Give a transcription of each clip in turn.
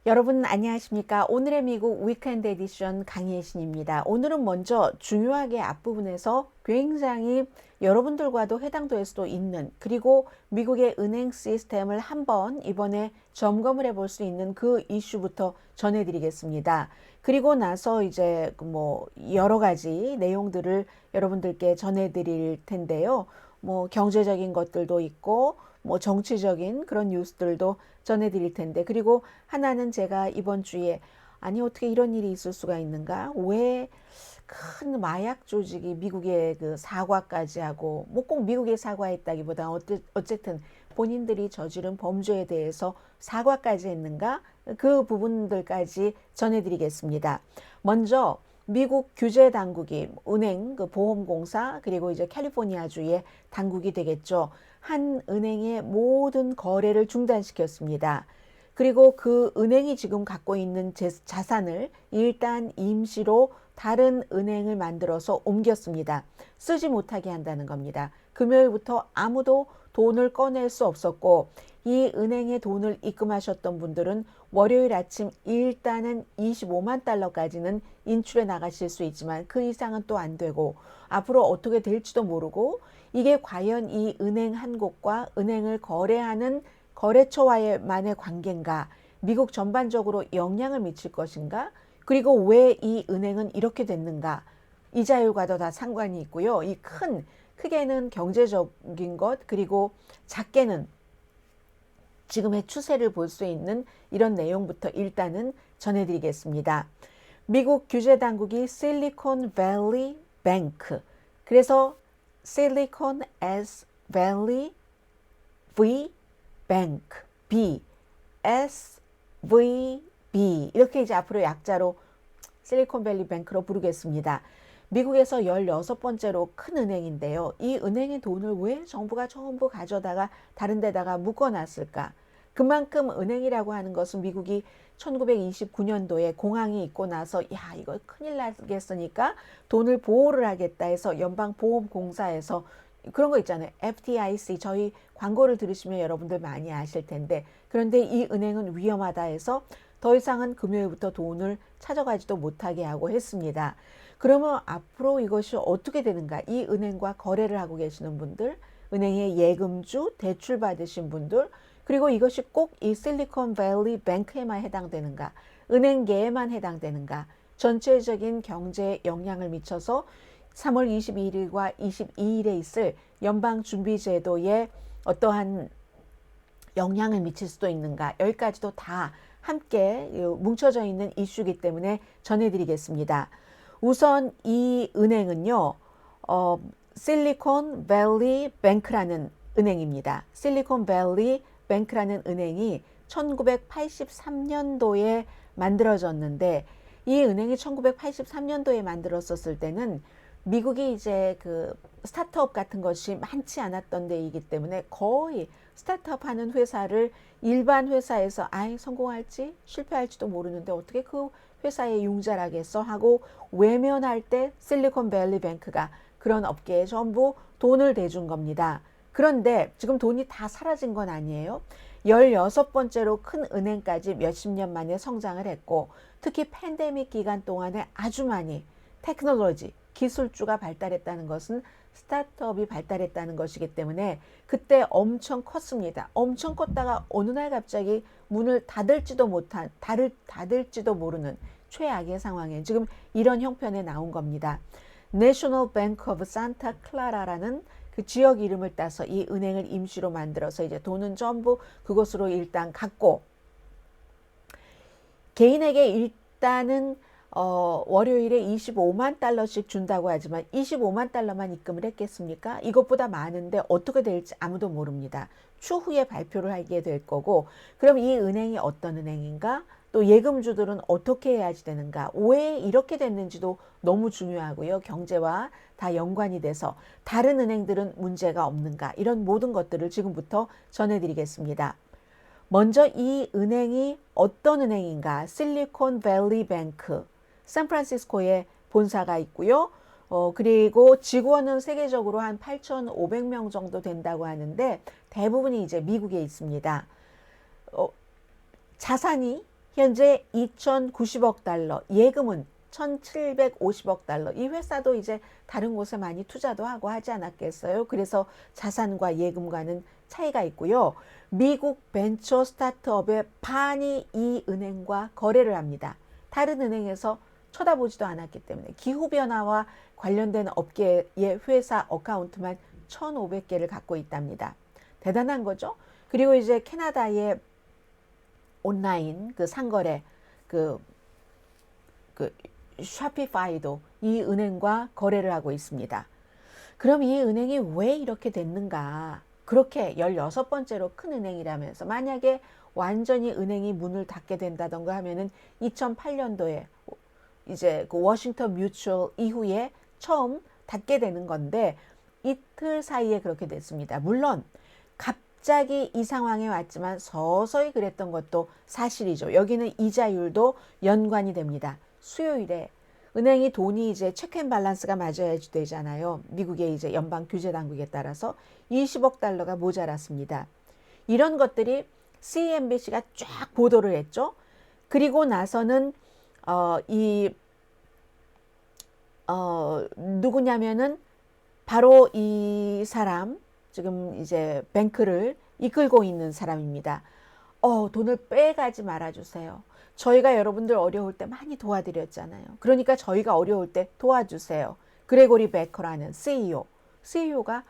여러분 안녕하십니까? 오늘의 미국 위켄드 에디션 강예신입니다. 오늘은 먼저 중요하게 앞부분에서 굉장히 여러분들과도 해당될 수도 있는, 그리고 미국의 은행 시스템을 한번 이번에 점검을 해볼 수 있는 그 이슈부터 전해드리겠습니다. 그리고 나서 이제 여러 가지 내용들을 여러분들께 전해드릴 텐데요. 경제적인 것들도 있고 정치적인 그런 뉴스들도 전해드릴 텐데, 그리고 하나는 제가 이번 주에 아니 어떻게 이런 일이 있을 수가 있는가, 왜 큰 마약 조직이 미국의 그 사과까지 하고, 꼭 미국의 사과했다기보다 어쨌든 본인들이 저지른 범죄에 대해서 사과까지 했는가, 그 부분들까지 전해드리겠습니다. 먼저 미국 규제 당국이 은행, 그 보험공사, 그리고 이제 캘리포니아주의 당국이 되겠죠. 한 은행의 모든 거래를 중단시켰습니다. 그리고 그 은행이 지금 갖고 있는 자산을 일단 임시로 다른 은행을 만들어서 옮겼습니다. 쓰지 못하게 한다는 겁니다. 금요일부터 아무도 돈을 꺼낼 수 없었고, 이 은행에 돈을 입금하셨던 분들은 월요일 아침 일단은 25만 달러까지는 인출해 나가실 수 있지만 그 이상은 또 안 되고, 앞으로 어떻게 될지도 모르고, 이게 과연 이 은행 한 곳과 은행을 거래하는 거래처와의만의 관계인가, 미국 전반적으로 영향을 미칠 것인가, 그리고 왜 이 은행은 이렇게 됐는가, 이자율과도 다 상관이 있고요. 크게는 경제적인 것, 그리고 작게는 지금의 추세를 볼 수 있는 이런 내용부터 일단은 전해드리겠습니다. 미국 규제 당국이 실리콘밸리 뱅크, 그래서 실리콘 as 밸리 V 뱅크 B SVB, 이렇게 이제 앞으로 약자로 실리콘밸리 뱅크로 부르겠습니다. 미국에서 16번째로 큰 은행인데요. 이 은행의 돈을 왜 정부가 전부 가져다가 다른 데다가 묶어놨을까? 그만큼 은행이라고 하는 것은 미국이 1929년도에 공황이 있고 나서 야 이거 큰일 나겠으니까 돈을 보호를 하겠다 해서 연방보험공사에서, 그런 거 있잖아요. FDIC, 저희 광고를 들으시면 여러분들 많이 아실 텐데, 그런데 이 은행은 위험하다 해서 더 이상은 금요일부터 돈을 찾아가지도 못하게 하고 했습니다. 그러면 앞으로 이것이 어떻게 되는가? 이 은행과 거래를 하고 계시는 분들, 은행의 예금주, 대출 받으신 분들, 그리고 이것이 꼭 이 실리콘밸리 뱅크에만 해당되는가? 은행계에만 해당되는가? 전체적인 경제에 영향을 미쳐서 3월 22일과 22일에 있을 연방준비제도에 어떠한 영향을 미칠 수도 있는가? 여기까지도 다 함께 뭉쳐져 있는 이슈이기 때문에 전해드리겠습니다. 우선 이 은행은요, 실리콘밸리 뱅크라는 은행입니다. 실리콘밸리 뱅크라는 은행이 1983년도에 만들어졌는데, 이 은행이 1983년도에 만들었었을 때는 미국이 이제 그 스타트업 같은 것이 많지 않았던 데이기 때문에 거의 스타트업 하는 회사를 일반 회사에서 성공할지 실패할지도 모르는데 어떻게 그 회사에 융자라겠어 하고 외면할 때 실리콘밸리 뱅크가 그런 업계에 전부 돈을 대준 겁니다. 그런데 지금 돈이 다 사라진 건 아니에요. 16번째로 큰 은행까지 몇십 년 만에 성장을 했고, 특히 팬데믹 기간 동안에 아주 많이 테크놀로지, 기술주가 발달했다는 것은 스타트업이 발달했다는 것이기 때문에 그때 엄청 컸습니다. 엄청 컸다가 어느 날 갑자기 문을 닫을지도 모르는 최악의 상황에 지금 이런 형편에 나온 겁니다. National Bank of Santa Clara라는 그 지역 이름을 따서 이 은행을 임시로 만들어서 이제 돈은 전부 그곳으로 일단 갖고, 개인에게 일단은 월요일에 25만 달러씩 준다고 하지만 25만 달러만 입금을 했겠습니까? 이것보다 많은데 어떻게 될지 아무도 모릅니다. 추후에 발표를 하게 될 거고, 그럼 이 은행이 어떤 은행인가? 또 예금주들은 어떻게 해야지 되는가? 왜 이렇게 됐는지도 너무 중요하고요. 경제와 다 연관이 돼서 다른 은행들은 문제가 없는가? 이런 모든 것들을 지금부터 전해드리겠습니다. 먼저 이 은행이 어떤 은행인가? 실리콘밸리 뱅크, 샌프란시스코에 본사가 있고요. 그리고 직원은 세계적으로 한 8,500명 정도 된다고 하는데 대부분이 이제 미국에 있습니다. 자산이 현재 2,090억 달러, 예금은 1,750억 달러. 이 회사도 이제 다른 곳에 많이 투자도 하고 하지 않았겠어요? 그래서 자산과 예금과는 차이가 있고요. 미국 벤처 스타트업의 반이 이 은행과 거래를 합니다. 다른 은행에서 쳐다보지도 않았기 때문에 기후변화와 관련된 업계의 회사 어카운트만 1,500개를 갖고 있답니다. 대단한 거죠? 그리고 이제 캐나다의 온라인 그 상거래 그 샤피파이도 이 은행과 거래를 하고 있습니다. 그럼 이 은행이 왜 이렇게 됐는가? 그렇게 16번째로 큰 은행이라면서 만약에 완전히 은행이 문을 닫게 된다던가 하면은 2008년도에 이제 그 워싱턴 뮤추얼 이후에 처음 닫게 되는 건데 이틀 사이에 그렇게 됐습니다. 물론 갑자기 이 상황에 왔지만 서서히 그랬던 것도 사실이죠. 여기는 이자율도 연관이 됩니다. 수요일에 은행이 돈이 이제 체크앤밸런스가 맞아야 되잖아요. 미국의 이제 연방 규제 당국에 따라서 20억 달러가 모자랐습니다. 이런 것들이 CNBC가 쫙 보도를 했죠. 그리고 나서는 누구냐면은 바로 이 사람 지금 이제 뱅크를 이끌고 있는 사람입니다. 돈을 빼가지 말아주세요. 저희가 여러분들 어려울 때 많이 도와드렸잖아요. 그러니까 저희가 어려울 때 도와주세요. 그레고리 베커라는 CEO가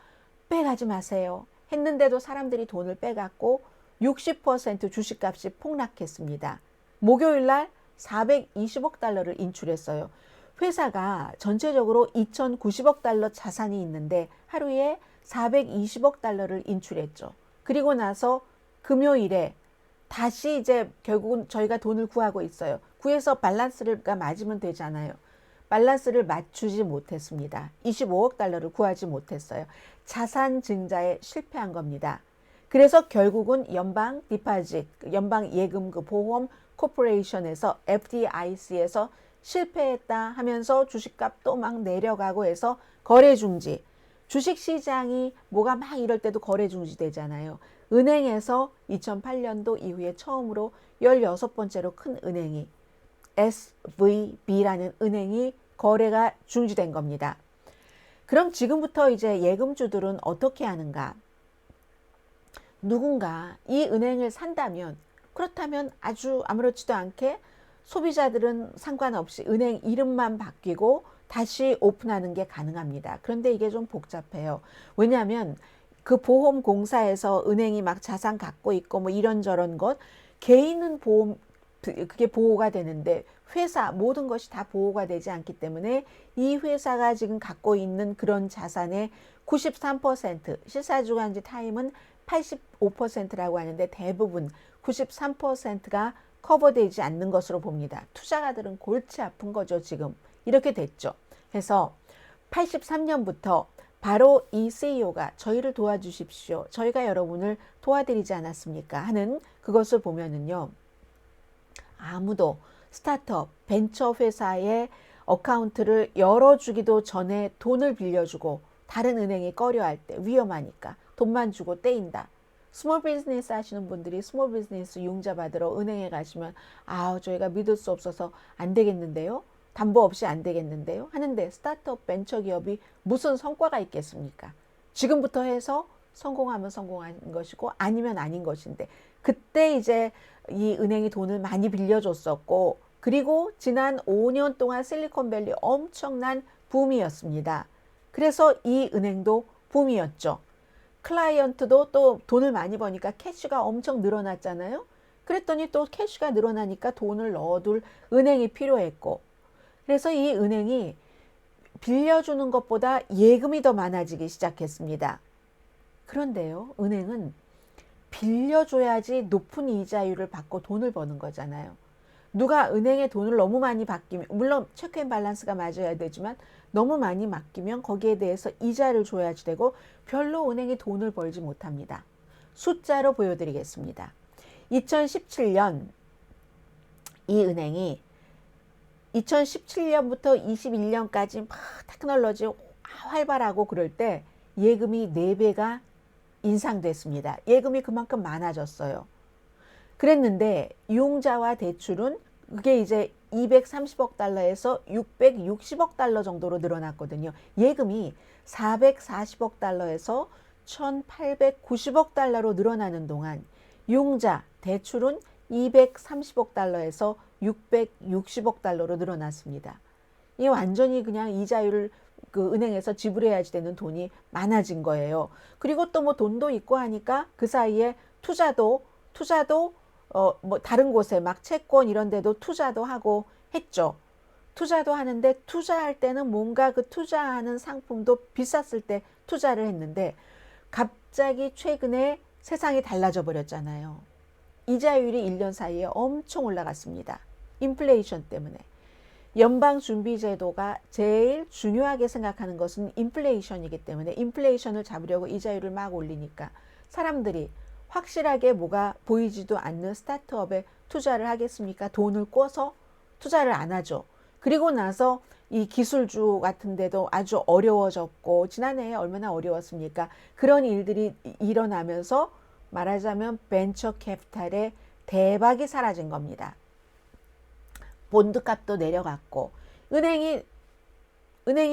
빼가지 마세요. 했는데도 사람들이 돈을 빼갖고 60% 주식값이 폭락했습니다. 목요일 날 420억 달러를 인출했어요. 회사가 전체적으로 2,090억 달러 자산이 있는데 하루에 420억 달러를 인출했죠. 그리고 나서 금요일에 다시 이제 결국은 저희가 돈을 구하고 있어요. 구해서 밸런스가 맞으면 되잖아요. 밸런스를 맞추지 못했습니다. 25억 달러를 구하지 못했어요. 자산 증자에 실패한 겁니다. 그래서 결국은 연방 디파짓, 연방 예금 그 보험 코퍼레이션에서 FDIC에서 실패했다 하면서 주식값 또 막 내려가고 해서 거래 중지. 주식시장이 뭐가 막 이럴 때도 거래 중지 되잖아요. 은행에서 2008년도 이후에 처음으로 16번째로 큰 은행이 SVB라는 은행이 거래가 중지된 겁니다. 그럼 지금부터 이제 예금주들은 어떻게 하는가? 누군가 이 은행을 산다면 그렇다면 아주 아무렇지도 않게 소비자들은 상관없이 은행 이름만 바뀌고 다시 오픈하는 게 가능합니다. 그런데 이게 좀 복잡해요. 왜냐하면 그 보험공사에서 은행이 막 자산 갖고 있고 뭐 이런저런 것 개인은 보험 그게 보호가 되는데 회사 모든 것이 다 보호가 되지 않기 때문에 이 회사가 지금 갖고 있는 그런 자산의 93% 실사주간지 타임은 85%라고 하는데 대부분 93%가 커버되지 않는 것으로 봅니다. 투자가들은 골치 아픈 거죠. 지금 이렇게 됐죠. 그래서 83년부터 바로 이 CEO가 저희를 도와주십시오. 저희가 여러분을 도와드리지 않았습니까? 하는 그것을 보면은요. 아무도 스타트업, 벤처 회사의 어카운트를 열어주기도 전에 돈을 빌려주고 다른 은행이 꺼려할 때 위험하니까 돈만 주고 떼인다. 스몰 비즈니스 하시는 분들이 스몰 비즈니스 융자 받으러 은행에 가시면 저희가 믿을 수 없어서 안 되겠는데요. 담보 없이 안 되겠는데요. 하는데 스타트업 벤처 기업이 무슨 성과가 있겠습니까? 지금부터 해서 성공하면 성공한 것이고 아니면 아닌 것인데 그때 이제 이 은행이 돈을 많이 빌려줬었고 그리고 지난 5년 동안 실리콘밸리 엄청난 붐이었습니다. 그래서 이 은행도 붐이었죠. 클라이언트도 또 돈을 많이 버니까 캐시가 엄청 늘어났잖아요. 그랬더니 또 캐시가 늘어나니까 돈을 넣어둘 은행이 필요했고 그래서 이 은행이 빌려주는 것보다 예금이 더 많아지기 시작했습니다. 그런데요, 은행은 빌려줘야지 높은 이자율을 받고 돈을 버는 거잖아요. 누가 은행에 돈을 너무 많이 맡기면 물론 체크앤밸런스가 맞아야 되지만 너무 많이 맡기면 거기에 대해서 이자를 줘야지 되고 별로 은행이 돈을 벌지 못합니다. 숫자로 보여드리겠습니다. 2017년 이 은행이 2017년부터 21년까지 막 테크놀로지 활발하고 그럴 때 예금이 4배가 인상됐습니다. 예금이 그만큼 많아졌어요. 그랬는데 유용자와 대출은 그게 이제 230억 달러에서 660억 달러 정도로 늘어났거든요. 예금이 440억 달러에서 1890억 달러로 늘어나는 동안 유용자 대출은 230억 달러에서 660억 달러로 늘어났습니다. 이 완전히 그냥 이자율을 그 은행에서 지불해야지 되는 돈이 많아진 거예요. 그리고 또 뭐 돈도 있고 하니까 그 사이에 투자도 뭐 다른 곳에 막 채권 이런 데도 투자도 하고 했죠. 투자도 하는데 투자할 때는 뭔가 그 투자하는 상품도 비쌌을 때 투자를 했는데 갑자기 최근에 세상이 달라져 버렸잖아요. 이자율이 1년 사이에 엄청 올라갔습니다. 인플레이션 때문에. 연방준비제도가 제일 중요하게 생각하는 것은 인플레이션이기 때문에 인플레이션을 잡으려고 이자율을 막 올리니까 사람들이 확실하게 뭐가 보이지도 않는 스타트업에 투자를 하겠습니까? 돈을 꿔서 투자를 안 하죠. 그리고 나서 이 기술주 같은 데도 아주 어려워졌고 지난해에 얼마나 어려웠습니까? 그런 일들이 일어나면서 말하자면 벤처 캐피탈의 대박이 사라진 겁니다. 본드 값도 내려갔고 은행이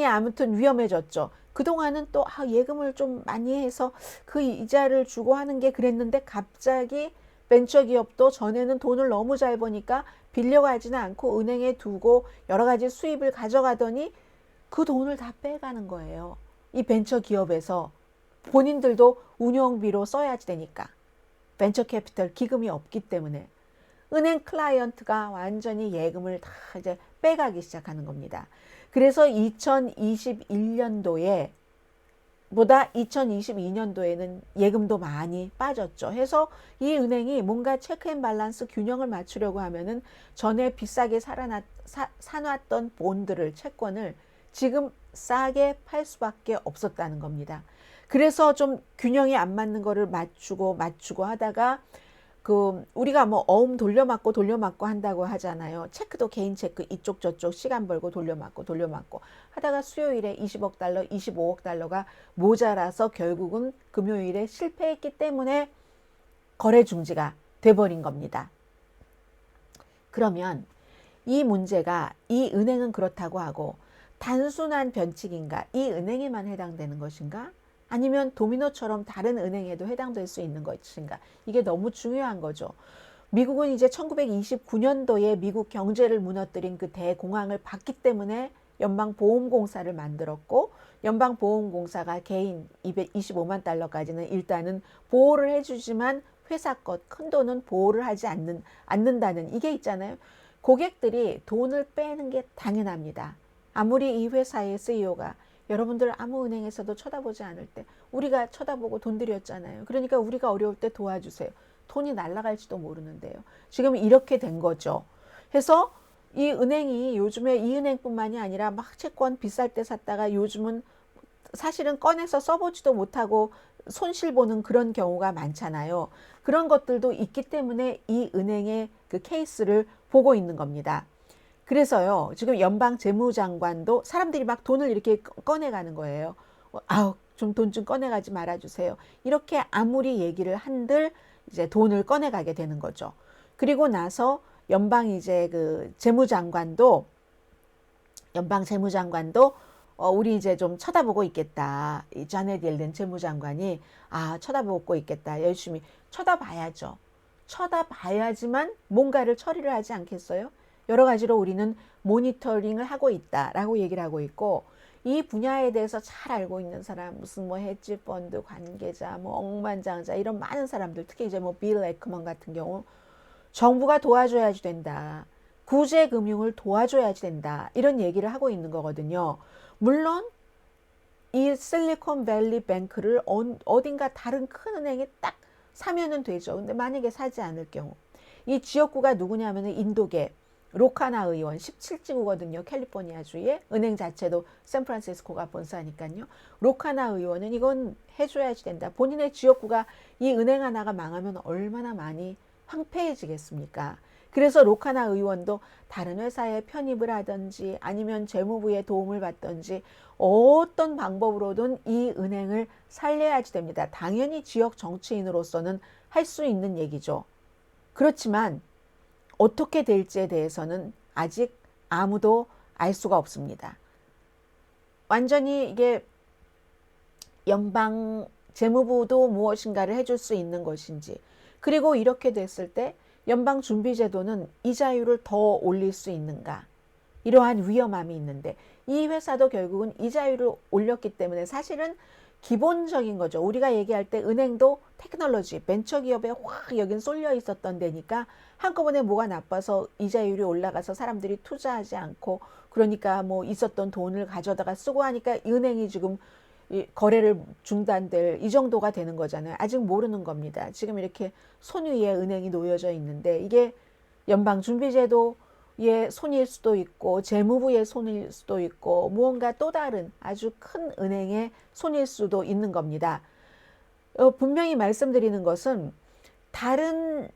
아무튼 위험해졌죠. 그동안은 또 예금을 좀 많이 해서 그 이자를 주고 하는 게 그랬는데 갑자기 벤처기업도 전에는 돈을 너무 잘 버니까 빌려가지는 않고 은행에 두고 여러 가지 수입을 가져가더니 그 돈을 다 빼가는 거예요. 이 벤처기업에서 본인들도 운영비로 써야지 되니까 벤처 캐피털 기금이 없기 때문에 은행 클라이언트가 완전히 예금을 다 이제 빼가기 시작하는 겁니다. 그래서 2021년도에 보다 2022년도에는 예금도 많이 빠졌죠. 해서 이 은행이 뭔가 체크 앤 밸런스 균형을 맞추려고 하면은 전에 비싸게 사놨던 본드를 채권을 지금 싸게 팔 수밖에 없었다는 겁니다. 그래서 좀 균형이 안 맞는 거를 맞추고 하다가 그 우리가 뭐 돌려막고 한다고 하잖아요. 체크도 개인 체크 이쪽 저쪽 시간 벌고 돌려막고 하다가 수요일에 20억 달러, 25억 달러가 모자라서 결국은 금요일에 실패했기 때문에 거래 중지가 돼버린 겁니다. 그러면 이 문제가 이 은행은 그렇다고 하고 단순한 변칙인가? 이 은행에만 해당되는 것인가? 아니면 도미노처럼 다른 은행에도 해당될 수 있는 것인가? 이게 너무 중요한 거죠. 미국은 이제 1929년도에 미국 경제를 무너뜨린 그 대공황을 봤기 때문에 연방보험공사를 만들었고 연방보험공사가 개인 225만 달러까지는 일단은 보호를 해주지만 회사 것 큰 돈은 보호를 하지 않는다는 이게 있잖아요. 고객들이 돈을 빼는 게 당연합니다. 아무리 이 회사의 CEO가 여러분들 아무 은행에서도 쳐다보지 않을 때 우리가 쳐다보고 돈 들였잖아요. 그러니까 우리가 어려울 때 도와주세요. 돈이 날아갈지도 모르는데요. 지금 이렇게 된 거죠. 해서 이 은행이 요즘에 이 은행뿐만이 아니라 막 채권 비쌀 때 샀다가 요즘은 사실은 꺼내서 써보지도 못하고 손실 보는 그런 경우가 많잖아요. 그런 것들도 있기 때문에 이 은행의 그 케이스를 보고 있는 겁니다. 그래서요, 지금 연방 재무장관도 사람들이 막 돈을 이렇게 꺼내가는 거예요. 좀 돈 좀 꺼내가지 말아주세요. 이렇게 아무리 얘기를 한들 이제 돈을 꺼내가게 되는 거죠. 그리고 나서 연방 재무장관도 우리 이제 좀 쳐다보고 있겠다. 이 자넷 옐런 재무장관이 쳐다보고 있겠다. 열심히 쳐다봐야죠. 쳐다봐야지만 뭔가를 처리를 하지 않겠어요? 여러 가지로 우리는 모니터링을 하고 있다라고 얘기를 하고 있고 이 분야에 대해서 잘 알고 있는 사람 무슨 뭐 헤지펀드 관계자 뭐 억만장자 이런 많은 사람들 특히 이제 뭐 빌 에크먼 같은 경우 정부가 도와줘야지 된다. 구제금융을 도와줘야지 된다. 이런 얘기를 하고 있는 거거든요. 물론 이 실리콘밸리 뱅크를 어딘가 다른 큰 은행이 딱 사면은 되죠. 근데 만약에 사지 않을 경우 이 지역구가 누구냐면은 인도계 로카나 의원 17지구거든요. 캘리포니아주에 은행 자체도 샌프란시스코가 본사니까요. 로카나 의원은 이건 해줘야지 된다. 본인의 지역구가 이 은행 하나가 망하면 얼마나 많이 황폐해지겠습니까? 그래서 로카나 의원도 다른 회사에 편입을 하든지 아니면 재무부의 도움을 받든지 어떤 방법으로든 이 은행을 살려야지 됩니다. 당연히 지역 정치인으로서는 할 수 있는 얘기죠. 그렇지만 어떻게 될지에 대해서는 아직 아무도 알 수가 없습니다. 완전히 이게 연방 재무부도 무엇인가를 해줄 수 있는 것인지, 그리고 이렇게 됐을 때 연방준비제도는 이자율을 더 올릴 수 있는가, 이러한 위험함이 있는데, 이 회사도 결국은 이자율을 올렸기 때문에 사실은 기본적인 거죠. 우리가 얘기할 때 은행도 테크놀로지, 벤처기업에 확 여긴 쏠려 있었던 데니까 한꺼번에 뭐가 나빠서 이자율이 올라가서 사람들이 투자하지 않고, 그러니까 뭐 있었던 돈을 가져다가 쓰고 하니까 은행이 지금 거래를 중단될 이 정도가 되는 거잖아요. 아직 모르는 겁니다. 지금 이렇게 손 위에 은행이 놓여져 있는데, 이게 연방준비제도의 손일 수도 있고 재무부의 손일 수도 있고 무언가 또 다른 아주 큰 은행의 손일 수도 있는 겁니다. 분명히 말씀드리는 것은 다른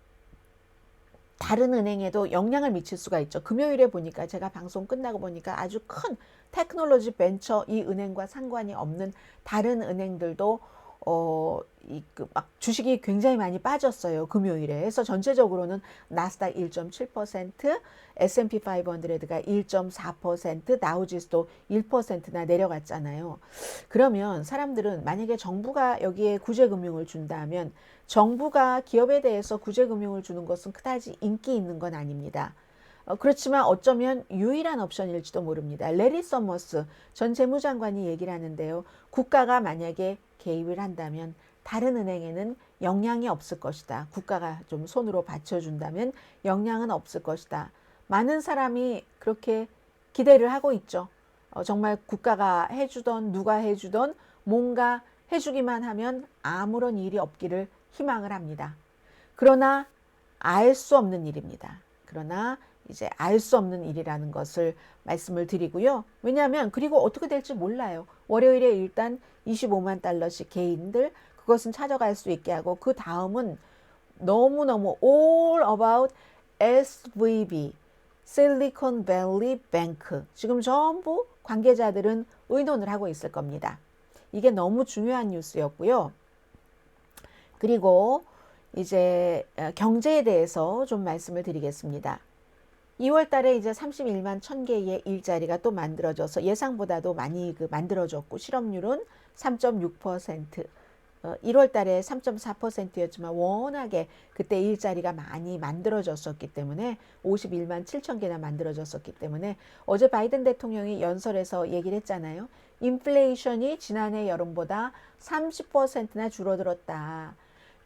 은행에도 영향을 미칠 수가 있죠. 금요일에 보니까, 제가 방송 끝나고 보니까 아주 큰 테크놀로지 벤처, 이 은행과 상관이 없는 다른 은행들도 막 주식이 굉장히 많이 빠졌어요. 금요일에. 그래서 전체적으로는 나스닥 1.7%, S&P 500가 1.4%, 다우지수도 1%나 내려갔잖아요. 그러면 사람들은 만약에 정부가 여기에 구제금융을 준다면, 정부가 기업에 대해서 구제금융을 주는 것은 그다지 인기 있는 건 아닙니다. 그렇지만 어쩌면 유일한 옵션일지도 모릅니다. 레리 서머스 전 재무장관이 얘기를 하는데요. 국가가 만약에 개입을 한다면 다른 은행에는 영향이 없을 것이다. 국가가 좀 손으로 받쳐준다면 영향은 없을 것이다. 많은 사람이 그렇게 기대를 하고 있죠. 정말 국가가 해주던 누가 해주던 뭔가 해주기만 하면 아무런 일이 없기를 희망을 합니다. 그러나 알 수 없는 일입니다. 그러나 이제 알 수 없는 일이라는 것을 말씀을 드리고요. 왜냐하면 그리고 어떻게 될지 몰라요. 월요일에 일단 25만 달러씩 개인들 그것은 찾아갈 수 있게 하고, 그 다음은 너무너무 all about SVB, Silicon Valley Bank. 지금 전부 관계자들은 의논을 하고 있을 겁니다. 이게 너무 중요한 뉴스였고요. 그리고 이제 경제에 대해서 좀 말씀을 드리겠습니다. 2월 달에 이제 31만 1000개의 일자리가 또 만들어져서 예상보다도 많이 만들어졌고, 실업률은 3.6%, 1월 달에 3.4%였지만 워낙에 그때 일자리가 많이 만들어졌었기 때문에 51만 7천 개나 만들어졌었기 때문에 어제 바이든 대통령이 연설에서 얘기를 했잖아요. 인플레이션이 지난해 여름보다 30%나 줄어들었다.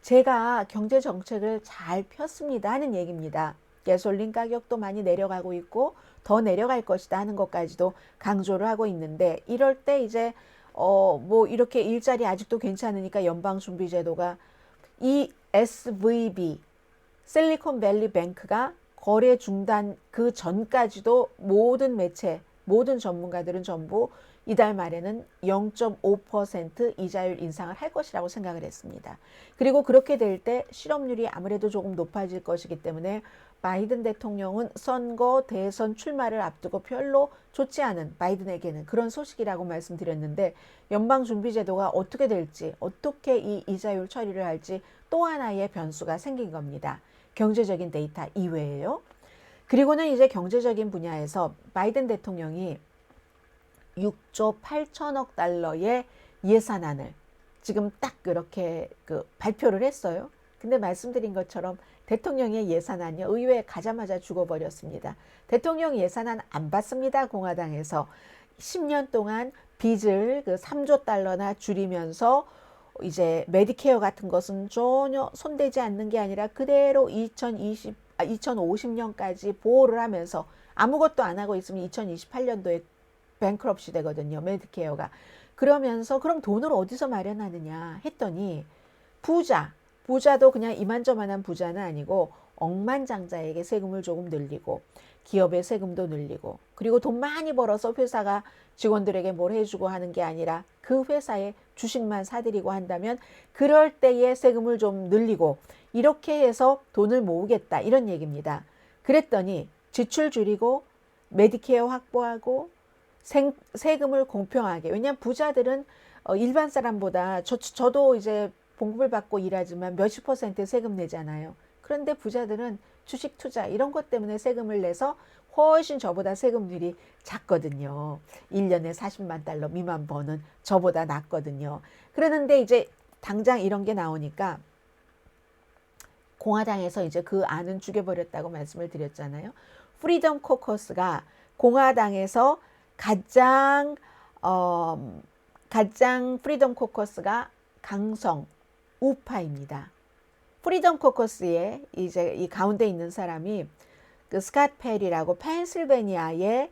제가 경제 정책을 잘 폈습니다 하는 얘기입니다. 가솔린 가격도 많이 내려가고 있고 더 내려갈 것이다 하는 것까지도 강조를 하고 있는데, 이럴 때 이제 뭐 이렇게 일자리 아직도 괜찮으니까 연방준비제도가 이 SVB, 실리콘밸리 뱅크가 거래 중단 그 전까지도 모든 매체, 모든 전문가들은 전부 이달 말에는 0.5% 이자율 인상을 할 것이라고 생각을 했습니다. 그리고 그렇게 될 때 실업률이 아무래도 조금 높아질 것이기 때문에 바이든 대통령은 선거 대선 출마를 앞두고 별로 좋지 않은, 바이든에게는 그런 소식이라고 말씀드렸는데, 연방준비제도가 어떻게 될지, 어떻게 이 이자율 처리를 할지 또 하나의 변수가 생긴 겁니다. 경제적인 데이터 이외에요. 그리고는 이제 경제적인 분야에서 바이든 대통령이 6조 8천억 달러의 예산안을 지금 딱 그렇게 발표를 했어요. 근데 말씀드린 것처럼 대통령의 예산안이 의회에 가자마자 죽어버렸습니다. 대통령 예산안 안 받습니다. 공화당에서 10년 동안 빚을 3조 달러나 줄이면서 이제 메디케어 같은 것은 전혀 손대지 않는 게 아니라 그대로 2050년까지 보호를 하면서 아무것도 안 하고 있으면 2028년도에 뱅크럽시 되거든요. 메디케어가. 그러면서 그럼 돈을 어디서 마련하느냐 했더니 부자도 그냥 이만저만한 부자는 아니고 억만장자에게 세금을 조금 늘리고 기업의 세금도 늘리고, 그리고 돈 많이 벌어서 회사가 직원들에게 뭘 해주고 하는 게 아니라 그 회사에 주식만 사들이고 한다면 그럴 때의 세금을 좀 늘리고, 이렇게 해서 돈을 모으겠다 이런 얘기입니다. 그랬더니 지출 줄이고 메디케어 확보하고 세금을 공평하게, 왜냐하면 부자들은 일반 사람보다 저도 이제 봉급을 받고 일하지만 몇십 퍼센트 세금 내잖아요. 그런데 부자들은 주식 투자 이런 것 때문에 세금을 내서 훨씬 저보다 세금률이 작거든요. 1년에 40만 달러 미만 버는 저보다 낮거든요. 그러는데 이제 당장 이런 게 나오니까 공화당에서 이제 그 안은 죽여버렸다고 말씀을 드렸잖아요. 프리덤 코커스가 공화당에서 가장 프리덤 코커스가 강성 우파입니다. 프리덤 코커스에 이제 이 가운데 있는 사람이 그 스캇 페리라고 펜실베니아의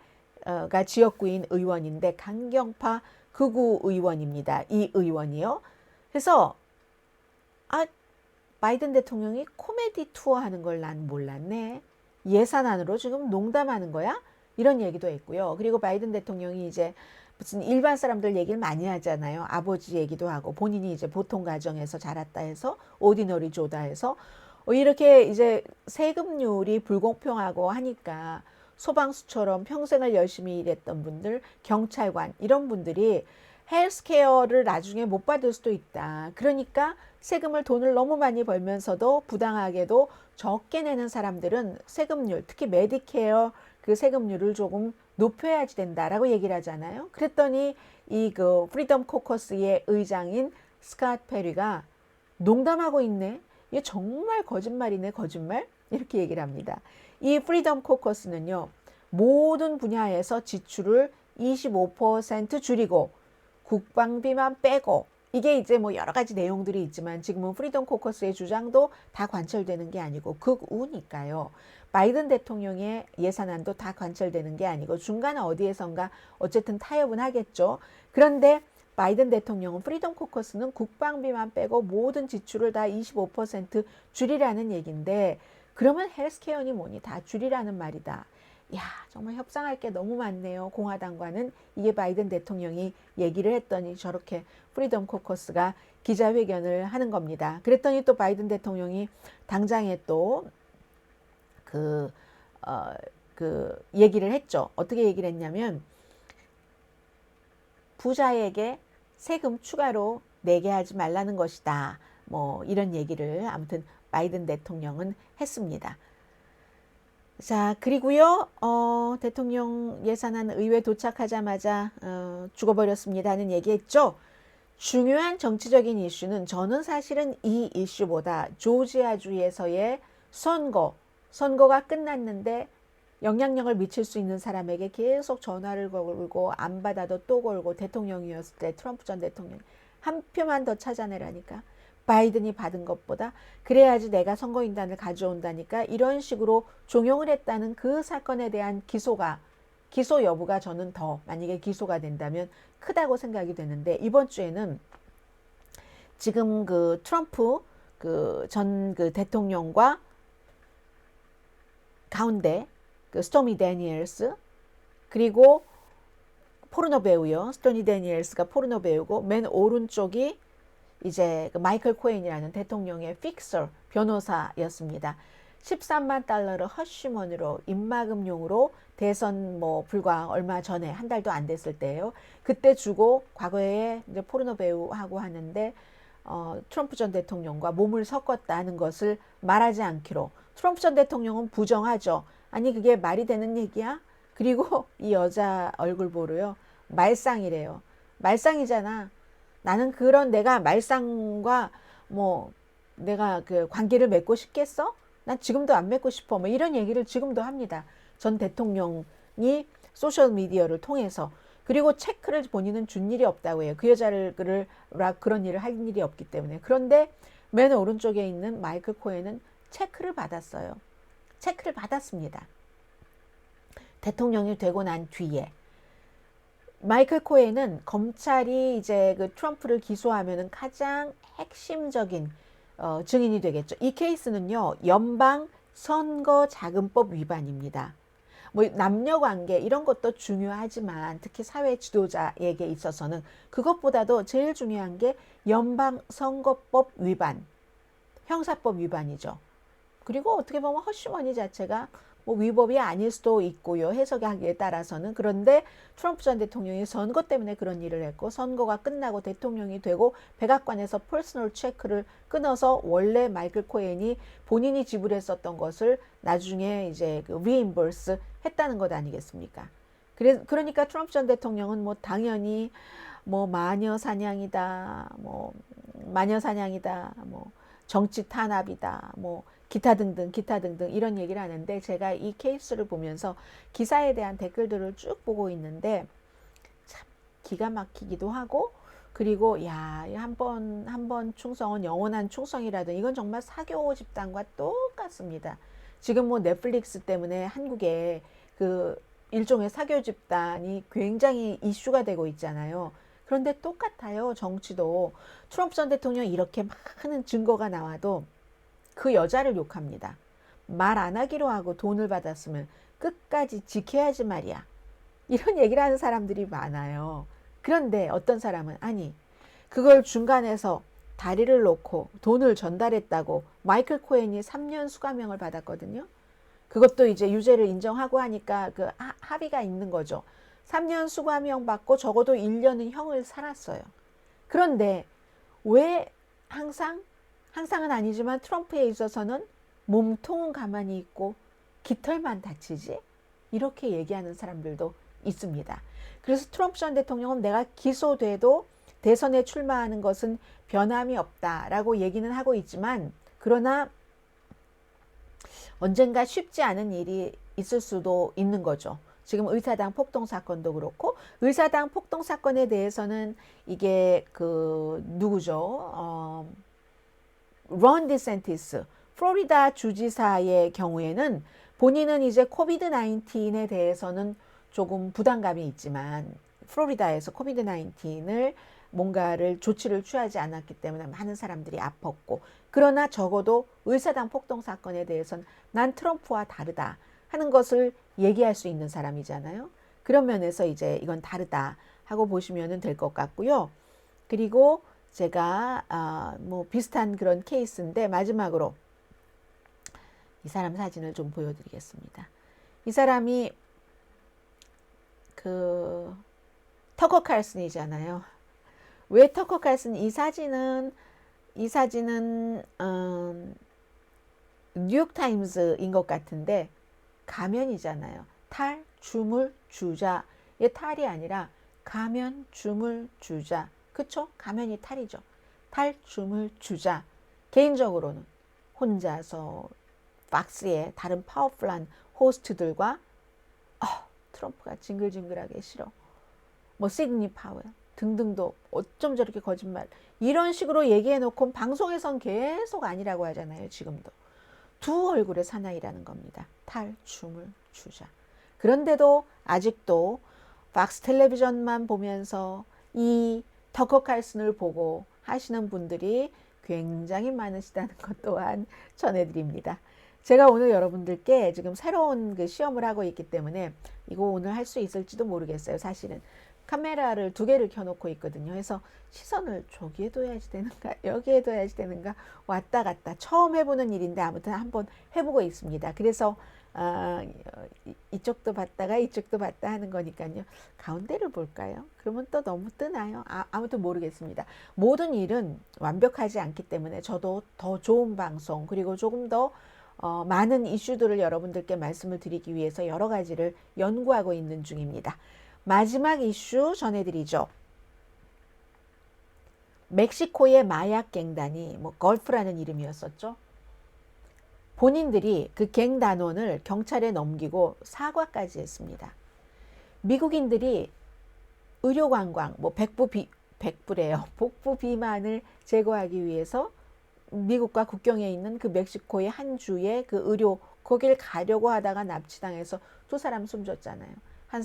가 지역구인 의원인데 강경파 극우 의원입니다. 이 의원이요. 그래서 바이든 대통령이 코미디 투어 하는 걸 난 몰랐네. 예산안으로 지금 농담하는 거야? 이런 얘기도 했고요. 그리고 바이든 대통령이 이제 무슨 일반 사람들 얘기를 많이 하잖아요. 아버지 얘기도 하고 본인이 이제 보통 가정에서 자랐다 해서 오디너리 조다 해서 이렇게 이제 세금률이 불공평하고 하니까 소방수처럼 평생을 열심히 일했던 분들, 경찰관 이런 분들이 헬스케어를 나중에 못 받을 수도 있다. 그러니까 세금을 돈을 너무 많이 벌면서도 부당하게도 적게 내는 사람들은 세금률, 특히 메디케어 그 세금률을 조금 높여야지 된다라고 얘기를 하잖아요. 그랬더니 이 그 프리덤 코커스의 의장인 스캇 페리가 농담하고 있네. 이게 정말 거짓말이네, 거짓말. 이렇게 얘기를 합니다. 이 프리덤 코커스는요. 모든 분야에서 지출을 25% 줄이고 국방비만 빼고 이게 이제 뭐 여러 가지 내용들이 있지만 지금은 프리덤 코커스의 주장도 다 관철되는 게 아니고 극우니까요. 바이든 대통령의 예산안도 다 관철되는 게 아니고 중간에 어디에선가 어쨌든 타협은 하겠죠. 그런데 바이든 대통령은 프리덤 코커스는 국방비만 빼고 모든 지출을 다 25% 줄이라는 얘기인데 그러면 헬스케어니 뭐니 다 줄이라는 말이다. 야, 정말 협상할 게 너무 많네요. 공화당과는 이게 바이든 대통령이 얘기를 했더니 저렇게 프리덤 코커스가 기자회견을 하는 겁니다. 그랬더니 또 바이든 대통령이 당장에 또 그 얘기를 했죠. 어떻게 얘기를 했냐면 부자에게 세금 추가로 내게 하지 말라는 것이다. 뭐 이런 얘기를 아무튼 바이든 대통령은 했습니다. 자, 그리고요, 대통령 예산안 의회 도착하자마자 죽어버렸습니다는 얘기했죠. 중요한 정치적인 이슈는 저는 사실은 이 이슈보다 조지아주에서의 선거가 끝났는데 영향력을 미칠 수 있는 사람에게 계속 전화를 걸고 안 받아도 또 걸고 대통령이었을 때 트럼프 전 대통령 한 표만 더 찾아내라니까. 바이든이 받은 것보다 그래야지 내가 선거인단을 가져온다니까 이런 식으로 종용을 했다는 그 사건에 대한 기소 여부가 저는 더 만약에 기소가 된다면 크다고 생각이 되는데 이번 주에는 지금 그 트럼프 그 전 그 대통령과 가운데 그 스토미 데니엘스 그리고 포르노 배우요. 스토니 데니엘스가 포르노 배우고 맨 오른쪽이 이제 그 마이클 코엔이라는 대통령의 픽서 변호사였습니다. 13만 달러를 허쉬먼으로 입막음용으로 대선 뭐 불과 얼마 전에 한 달도 안 됐을 때예요. 그때 주고 과거에 이제 포르노 배우하고 하는데 트럼프 전 대통령과 몸을 섞었다는 것을 말하지 않기로 트럼프 전 대통령은 부정하죠. 아니 그게 말이 되는 얘기야? 그리고 이 여자 얼굴 보러요. 말상이래요. 말상이잖아. 나는 그런 내가 말상과 뭐 내가 그 관계를 맺고 싶겠어? 난 지금도 안 맺고 싶어. 뭐 이런 얘기를 지금도 합니다. 전 대통령이 소셜미디어를 통해서. 그리고 체크를 본인은 준 일이 없다고 해요. 그 여자를 그런 일을 할 일이 없기 때문에. 그런데 맨 오른쪽에 있는 마이클 코엔은 체크를 받았어요. 체크를 받았습니다. 대통령이 되고 난 뒤에. 마이클 코엔은 검찰이 이제 그 트럼프를 기소하면은 가장 핵심적인 증인이 되겠죠. 이 케이스는요, 연방 선거자금법 위반입니다. 뭐 남녀 관계 이런 것도 중요하지만 특히 사회 지도자에게 있어서는 그것보다도 제일 중요한 게 연방 선거법 위반, 형사법 위반이죠. 그리고 어떻게 보면 허쉬머니 자체가 뭐 위법이 아닐 수도 있고요. 해석하기에 따라서는. 그런데 트럼프 전 대통령이 선거 때문에 그런 일을 했고 선거가 끝나고 대통령이 되고 백악관에서 퍼스널 체크를 끊어서 원래 마이클 코헨이 본인이 지불했었던 것을 나중에 이제 그 리임버스 했다는 것 아니겠습니까? 그러니까 트럼프 전 대통령은 뭐 당연히 뭐 마녀 사냥이다, 뭐 마녀 사냥이다, 뭐 정치 탄압이다, 뭐 기타 등등 이런 얘기를 하는데 제가 이 케이스를 보면서 기사에 대한 댓글들을 쭉 보고 있는데 참 기가 막히기도 하고 그리고 야, 한 번 충성은 영원한 충성이라든 이건 정말 사교 집단과 똑같습니다. 지금 뭐 넷플릭스 때문에 한국에 그 일종의 사교 집단이 굉장히 이슈가 되고 있잖아요. 그런데 똑같아요. 정치도. 트럼프 전 대통령이 이렇게 많은 증거가 나와도 그 여자를 욕합니다. 말 안 하기로 하고 돈을 받았으면 끝까지 지켜야지 말이야. 이런 얘기를 하는 사람들이 많아요. 그런데 어떤 사람은 아니 그걸 중간에서 다리를 놓고 돈을 전달했다고 마이클 코헨이 3년 수감형을 받았거든요. 그것도 이제 유죄를 인정하고 하니까 그 합의가 있는 거죠. 3년 수감형 받고 적어도 1년은 형을 살았어요. 그런데 왜 항상은 아니지만 트럼프에 있어서는 몸통은 가만히 있고 깃털만 다치지? 이렇게 얘기하는 사람들도 있습니다. 그래서 트럼프 전 대통령은 내가 기소돼도 대선에 출마하는 것은 변함이 없다라고 얘기는 하고 있지만 그러나 언젠가 쉽지 않은 일이 있을 수도 있는 거죠. 지금 의사당 폭동 사건도 그렇고 의사당 폭동 사건에 대해서는 이게 그 누구죠? 론 디센티스 플로리다 주지사의 경우에는 본인은 이제 코비드 19에 대해서는 조금 부담감이 있지만 플로리다에서 코비드 19을 뭔가를 조치를 취하지 않았기 때문에 많은 사람들이 아팠고 그러나 적어도 의사당 폭동 사건에 대해서는 난 트럼프와 다르다 하는 것을 얘기할 수 있는 사람이잖아요. 그런 면에서 이제 이건 다르다 하고 보시면 될 것 같고요. 그리고 제가 뭐 비슷한 그런 케이스인데 마지막으로 이 사람 사진을 좀 보여드리겠습니다. 이 사람이 그 터커 칼슨이잖아요. 왜 터커 칼슨? 이 사진은 뉴욕타임스인 것 같은데 가면이잖아요. 탈, 주물, 주자. 얘 탈이 아니라 가면, 주물, 주자. 그쵸? 가면이 탈이죠. 탈, 주물, 주자. 개인적으로는 혼자서 박스에 다른 파워풀한 호스트들과 트럼프가 징글징글하게 싫어. 뭐 시드니 파웰 등등도 어쩜 저렇게 거짓말 이런 식으로 얘기해놓고 방송에선 계속 아니라고 하잖아요. 지금도. 두 얼굴의 사나이라는 겁니다. 탈, 주물, 주자. 그런데도 아직도 박스 텔레비전만 보면서 이 터커 칼슨을 보고 하시는 분들이 굉장히 많으시다는 것 또한 전해드립니다. 제가 오늘 여러분들께 지금 새로운 그 시험을 하고 있기 때문에 이거 오늘 할 수 있을지도 모르겠어요. 사실은 카메라를 2개를 켜놓고 있거든요. 그래서 시선을 저기에 둬야지 되는가 여기에 둬야지 되는가 왔다 갔다 처음 해보는 일인데 아무튼 한번 해보고 있습니다. 그래서 이쪽도 봤다가 이쪽도 봤다 하는 거니까요. 가운데를 볼까요? 그러면 또 너무 뜨나요? 아무튼 모르겠습니다. 모든 일은 완벽하지 않기 때문에 저도 더 좋은 방송 그리고 조금 더 많은 이슈들을 여러분들께 말씀을 드리기 위해서 여러 가지를 연구하고 있는 중입니다. 마지막 이슈 전해드리죠. 멕시코의 마약 갱단이 뭐 걸프라는 이름이었었죠. 본인들이 그 갱 단원을 경찰에 넘기고 사과까지 했습니다. 미국인들이 의료관광, 뭐 백부래요. 복부 비만을 제거하기 위해서 미국과 국경에 있는 그 멕시코의 한 주의 그 의료 거길 가려고 하다가 납치당해서 2사람 숨졌잖아요. 한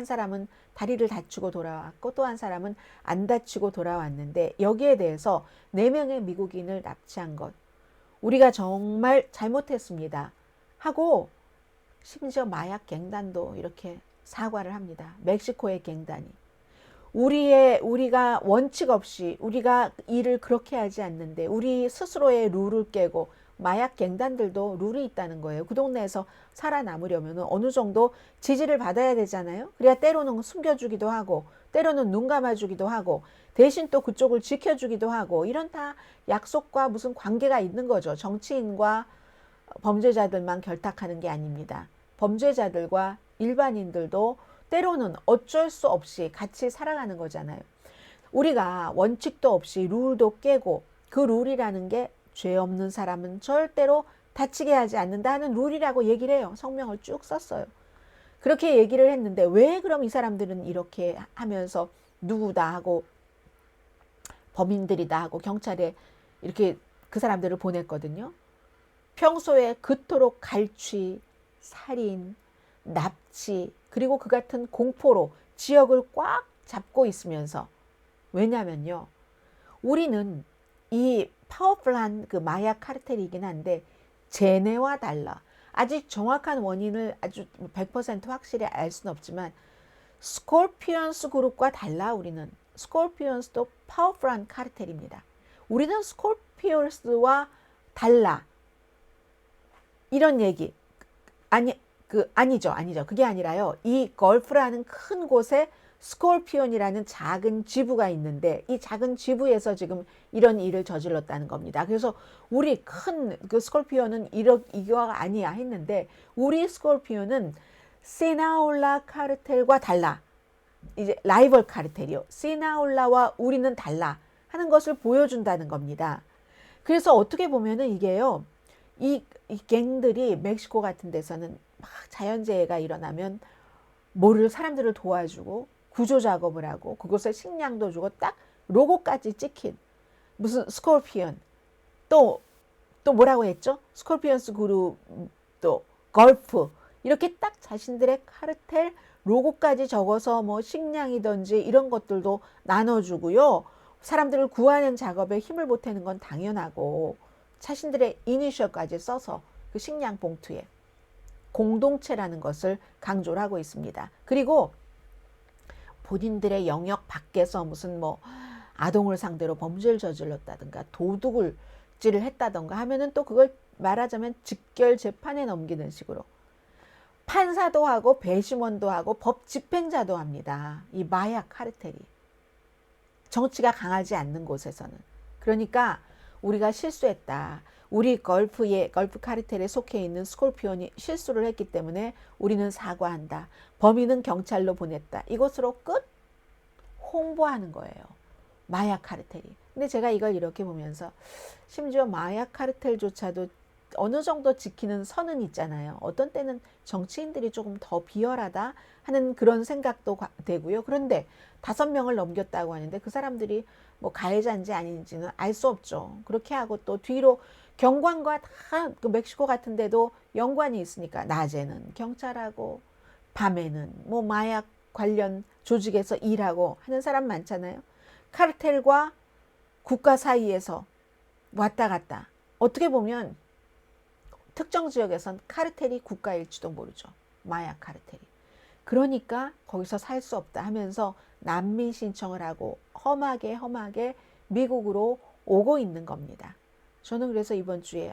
사람은 다리를 다치고 돌아왔고 또 한 사람은 안 다치고 돌아왔는데 여기에 대해서 4명의 미국인을 납치한 것 우리가 정말 잘못했습니다 하고 심지어 마약 갱단도 이렇게 사과를 합니다. 멕시코의 갱단이 우리가 원칙 없이 우리가 일을 그렇게 하지 않는데 우리 스스로의 룰을 깨고 마약 갱단들도 룰이 있다는 거예요. 그 동네에서 살아남으려면 어느 정도 지지를 받아야 되잖아요. 그래야 때로는 숨겨주기도 하고 때로는 눈 감아주기도 하고 대신 또 그쪽을 지켜주기도 하고 이런 다 약속과 무슨 관계가 있는 거죠. 정치인과 범죄자들만 결탁하는 게 아닙니다. 범죄자들과 일반인들도 때로는 어쩔 수 없이 같이 살아가는 거잖아요. 우리가 원칙도 없이 룰도 깨고 그 룰이라는 게 죄 없는 사람은 절대로 다치게 하지 않는다 하는 룰이라고 얘기를 해요. 성명을 쭉 썼어요. 그렇게 얘기를 했는데 왜 그럼 이 사람들은 이렇게 하면서 누구다 하고 범인들이다 하고 경찰에 이렇게 그 사람들을 보냈거든요. 평소에 그토록 갈취, 살인, 납치 그리고 그 같은 공포로 지역을 꽉 잡고 있으면서 왜냐면요. 우리는 이 파워풀한 그 마약 카르텔이긴 한데 쟤네와 달라. 아직 정확한 원인을 아주 100% 확실히 알 수는 없지만 스콜피언스 그룹과 달라 우리는. 스콜피언스도 파워풀한 카르텔입니다. 우리는 스콜피언스와 달라. 이런 얘기. 아니죠. 그게 아니라요. 이 걸프라는 큰 곳에 스콜피온이라는 작은 지부가 있는데 이 작은 지부에서 지금 이런 일을 저질렀다는 겁니다. 그래서 우리 큰 그 스콜피온은 이거가 아니야 했는데 우리 스콜피온은 시나올라 카르텔과 달라. 이제 라이벌 카르텔이요. 시나올라와 우리는 달라 하는 것을 보여준다는 겁니다. 그래서 어떻게 보면은 이게요. 이 갱들이 멕시코 같은 데서는 막 자연재해가 일어나면 사람들을 도와주고 구조 작업을 하고 그곳에 식량도 주고 딱 로고까지 찍힌 무슨 스콜피언 또 뭐라고 했죠? 스콜피언스 그룹 또 걸프 이렇게 딱 자신들의 카르텔 로고까지 적어서 뭐 식량이든지 이런 것들도 나눠주고요. 사람들을 구하는 작업에 힘을 보태는 건 당연하고 자신들의 이니셜까지 써서 그 식량 봉투에 공동체라는 것을 강조를 하고 있습니다. 그리고 본인들의 영역 밖에서 무슨 뭐 아동을 상대로 범죄를 저질렀다든가 도둑질을 했다든가 하면은 또 그걸 말하자면 직결 재판에 넘기는 식으로 판사도 하고 배심원도 하고 법 집행자도 합니다. 이 마약 카르텔이 정치가 강하지 않는 곳에서는. 그러니까 우리가 실수했다. 우리 걸프 카르텔에 속해 있는 스콜피온이 실수를 했기 때문에 우리는 사과한다. 범인은 경찰로 보냈다. 이것으로 끝 홍보하는 거예요. 마약 카르텔이. 근데 제가 이걸 이렇게 보면서 심지어 마약 카르텔조차도 어느 정도 지키는 선은 있잖아요. 어떤 때는 정치인들이 조금 더 비열하다 하는 그런 생각도 되고요. 그런데 5명을 넘겼다고 하는데 그 사람들이 뭐 가해자인지 아닌지는 알 수 없죠. 그렇게 하고 또 뒤로 경관과 다 그 멕시코 같은 데도 연관이 있으니까 낮에는 경찰하고 밤에는 뭐 마약 관련 조직에서 일하고 하는 사람 많잖아요. 카르텔과 국가 사이에서 왔다 갔다. 어떻게 보면 특정 지역에선 카르텔이 국가일지도 모르죠. 마약 카르텔이. 그러니까 거기서 살 수 없다 하면서 난민 신청을 하고 험하게 미국으로 오고 있는 겁니다. 저는 그래서 이번 주에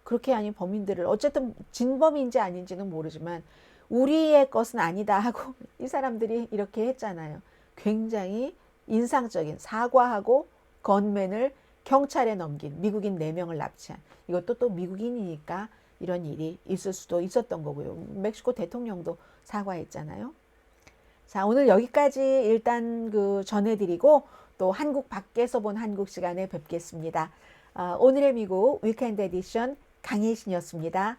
그렇게 아닌 범인들을 어쨌든 진범인지 아닌지는 모르지만 우리의 것은 아니다 하고 이 사람들이 이렇게 했잖아요. 굉장히 인상적인 사과하고 건맨을 경찰에 넘긴 미국인 4명을 납치한 이것도 또 미국인이니까 이런 일이 있을 수도 있었던 거고요. 멕시코 대통령도 사과했잖아요. 자, 오늘 여기까지 일단 전해드리고 또 한국 밖에서 본 한국 시간에 뵙겠습니다. 오늘의 미국 위켄드 에디션 강혜신이었습니다.